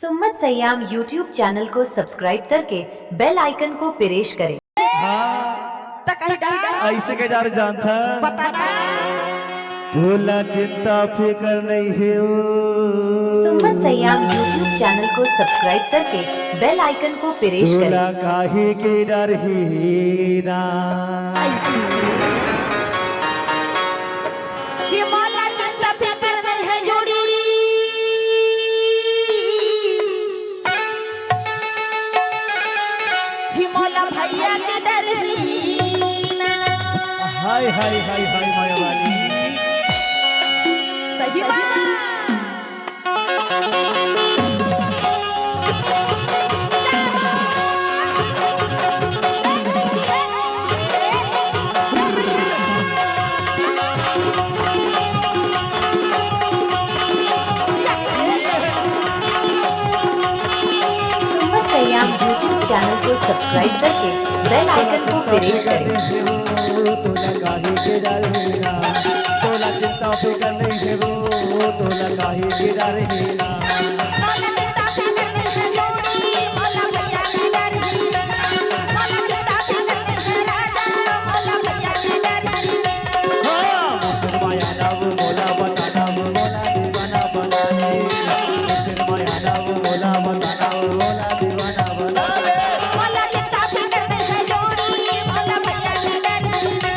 सुम्मत Siam YouTube channel को subscribe करके bell icon को प्रेस करें। हाँ ऐसे के जार जानता पता ना भूला चिंता फिकर नहीं है सुम्मत सयाम यूट्यूब चैनल को सब्सक्राइब करके बेल आइकन को प्रेस करें। भूला काहे के डर हीरा ये मौला चिंता फिकर नहीं है जोड़ी ये मौला भैया के डर ही ना हाय हाय हाय हाय माया वाली सही बात सुम्मत सयाम यूट्यूब चैनल को सब्सक्राइब करके बेल आइकन को प्रेस करें। तोला काहे के डर हीरा तोला चिंता फिकर नहीं है तोला काहे के डर हीरा मौला चिंता फिकर नहीं है जोड़ी मौला भैया के डर ही ना मौला चिंता फिकर नहीं है राजा मौला भैया के डर ही ना माया नाव मोला बताना मोला दीवाना बना दे माया नाव मोला बताना मोला दीवाना बना दे मौला चिंता फिकर नहीं है जोड़ी मौला भैया के डर ही ना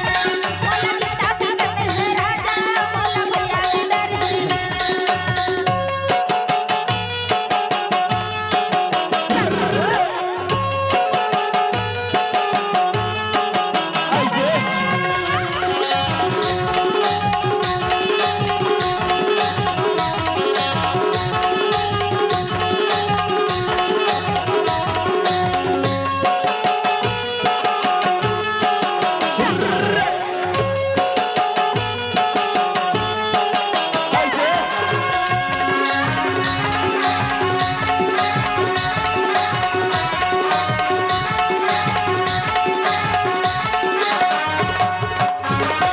मौला चिंता फिकर नहीं है राजा मौला भैया के डर ही ना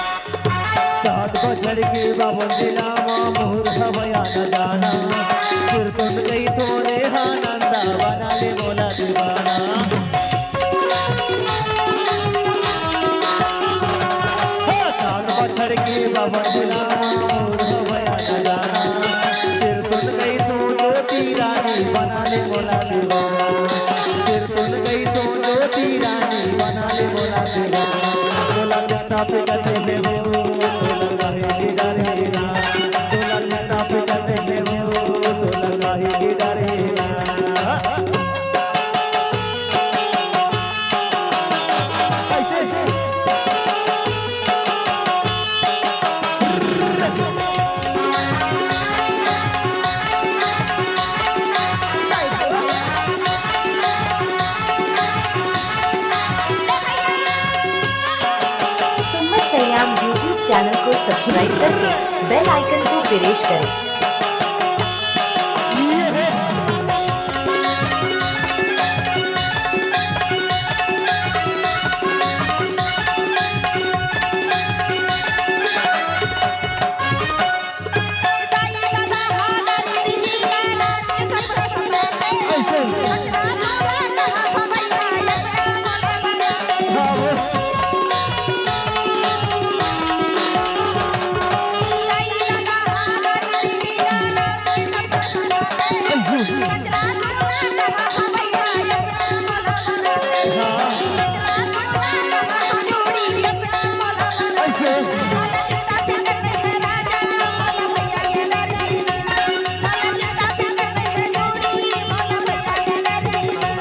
सात बछड़ के बाबन दिलावा मोहर हवया न जाना फिर तुम गई तोरे आनंदा बना ले मोला दीवाना सात बछड़ के बाबन दिलावा मोहर हवया न जाना फिर तुम गई तो ज्योति रानी बना ले मोला दीवाना फिर तुम गई तो ज्योति रानी बना ले मोला दीवाना तोला चिंता फिकर नहीं है तोला काहे के डर हीरा तोला चिंता फिकर नहीं है तोला काहे के डर हीरा सुम्मत सयाम यूट्यूब चैनल को सब्सक्राइब करके बेल आइकन को प्रेस करें। दाई दादा हादर दिही गाना के सब सुनते सजना मौला कहा भैया अपना मौला बना दाई दादा हादर दिही गाना के सब सुनते सजना मौला कहा भैया अपना मौला बना सजना मौला कहा जोड़ी अपना मौला बना मौला चिंता फिकर नहीं है राजा मौला भैया के डर ही ना मौला चिंता फिकर नहीं है जोड़ी मौला भैया के डर ही ना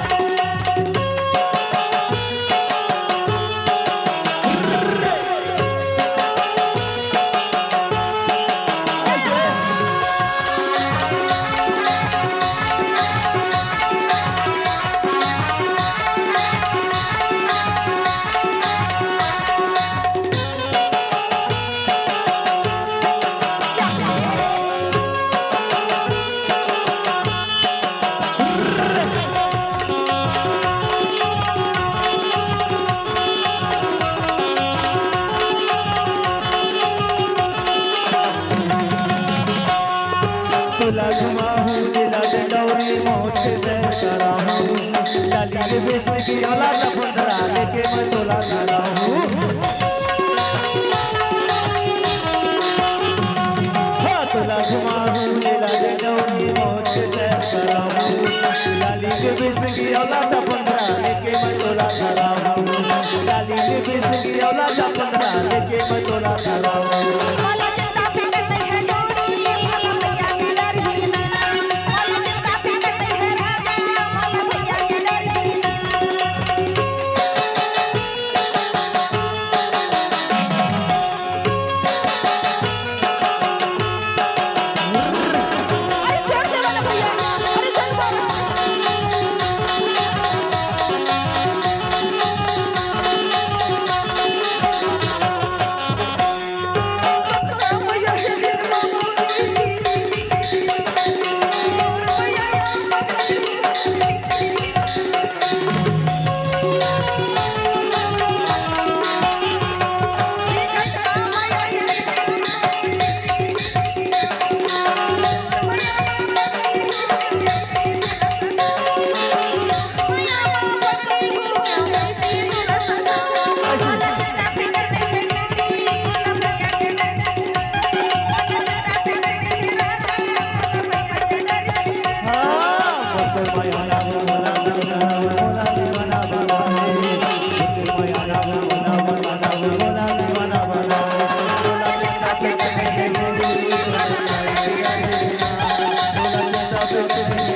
जाऊंगी मौत से सैर कराऊं डाली के बेचने की औलाद पंद्रह लेके मैं तोला कराऊं तोला घुमाऊं मेला ले जाऊंगी मौत से सैर कराऊं डाली के बेचने की औलाद पंद्रह लेके मैं तोला कराऊं डाली के बेचने की औलाद पंद्रह लेके मैं तोला कराऊं मोला चिंता फिकर नहीं है जोड़ी मोला भैया के डर ही ना मोला चिंता फिकर नहीं है राजा मोला भैया के डर ही ना अरे छोड़ दे वाला भैया अरे चल Thank you.